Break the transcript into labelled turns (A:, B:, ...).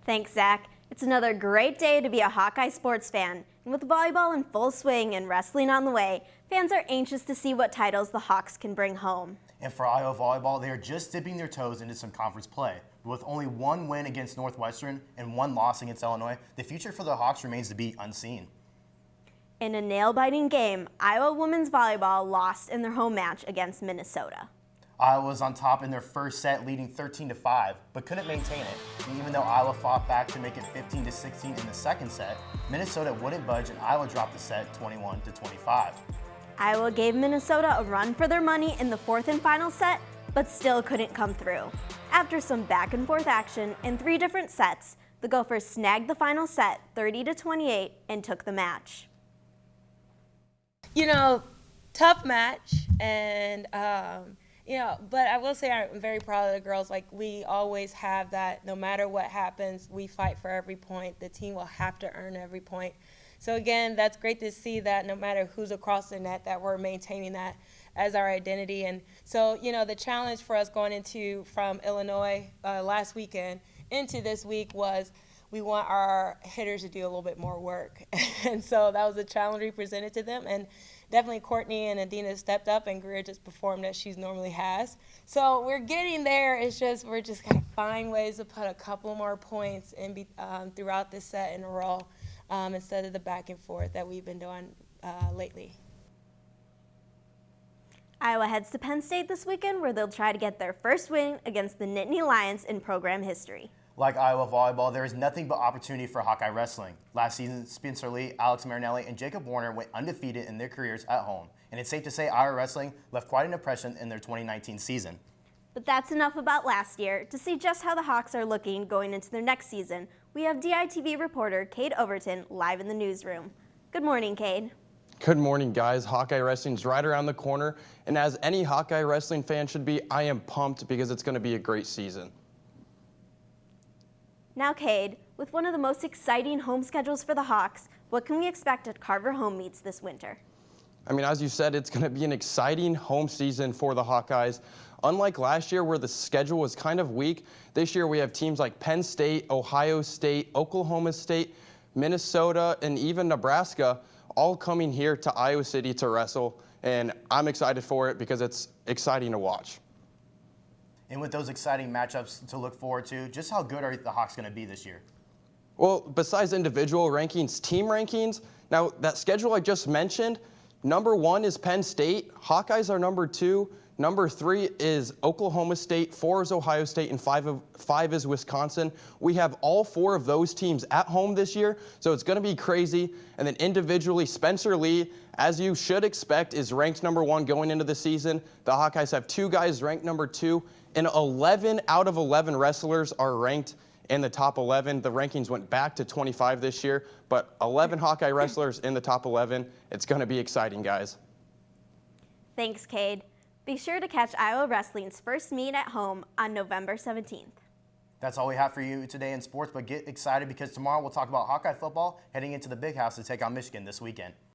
A: Thanks, Zach. It's another great day to be a Hawkeye sports fan. And with volleyball in full swing and wrestling on the way, fans are anxious to see what titles the Hawks can bring home.
B: And for Iowa volleyball, they are just dipping their toes into some conference play. But with only one win against Northwestern and one loss against Illinois, the future for the Hawks remains to be unseen.
A: In a nail-biting game, Iowa women's volleyball lost in their home match against Minnesota.
B: Iowa was on top in their first set, leading 13-5, but couldn't maintain it. And even though Iowa fought back to make it 15-16 in the second set, Minnesota wouldn't budge and Iowa dropped the set 21-25.
A: Iowa gave Minnesota a run for their money in the fourth and final set, but still couldn't come through. After some back-and-forth action in 3 different sets, the Gophers snagged the final set 30-28 and took the match.
C: Tough match, and but I will say I'm very proud of the girls. Like, we always have that. No matter what happens, we fight for every point. The team will have to earn every point. So again, that's great to see that no matter who's across the net, that we're maintaining that as our identity. And so, the challenge for us going from Illinois last weekend into this week was we want our hitters to do a little bit more work. And so that was a challenge we presented to them. And definitely Courtney and Adina stepped up, and Greer just performed as she normally has. So we're getting there. It's just we're just going to find ways to put a couple more points in throughout this set in a row instead of the back and forth that we've been doing lately.
A: Iowa heads to Penn State this weekend, where they'll try to get their first win against the Nittany Lions in program history.
B: Like Iowa volleyball, there is nothing but opportunity for Hawkeye wrestling. Last season, Spencer Lee, Alex Marinelli, and Jacob Warner went undefeated in their careers at home. And it's safe to say Iowa wrestling left quite an impression in their 2019 season.
A: But that's enough about last year. To see just how the Hawks are looking going into their next season, we have DITV reporter Cade Overton live in the newsroom. Good morning, Cade.
D: Good morning, guys. Hawkeye Wrestling's right around the corner, and as any Hawkeye Wrestling fan should be, I am pumped because it's going to be a great season.
A: Now, Cade, with one of the most exciting home schedules for the Hawks, what can we expect at Carver Home Meets this winter?
D: I mean, as you said, it's going to be an exciting home season for the Hawkeyes. Unlike last year where the schedule was kind of weak, this year we have teams like Penn State, Ohio State, Oklahoma State, Minnesota, and even Nebraska all coming here to Iowa City to wrestle, and I'm excited for it because it's exciting to watch.
B: And with those exciting matchups to look forward to, just how good are the Hawks going to be this year?
D: Well, besides individual rankings, team rankings, now that schedule I just mentioned, number 1 is Penn State, Hawkeyes are number 2, number 3 is Oklahoma State, 4 is Ohio State, and 5 is Wisconsin. We have all 4 of those teams at home this year, so it's going to be crazy. And then individually, Spencer Lee, as you should expect, is ranked number 1 going into the season. The Hawkeyes have 2 guys ranked number 2, and 11 out of 11 wrestlers are ranked in the top 11. The rankings went back to 25 this year, but 11 Hawkeye wrestlers in the top 11. It's going to be exciting, guys.
A: Thanks, Cade. Be sure to catch Iowa Wrestling's first meet at home on November 17th.
B: That's all we have for you today in sports, but get excited because tomorrow we'll talk about Hawkeye football heading into the Big House to take on Michigan this weekend.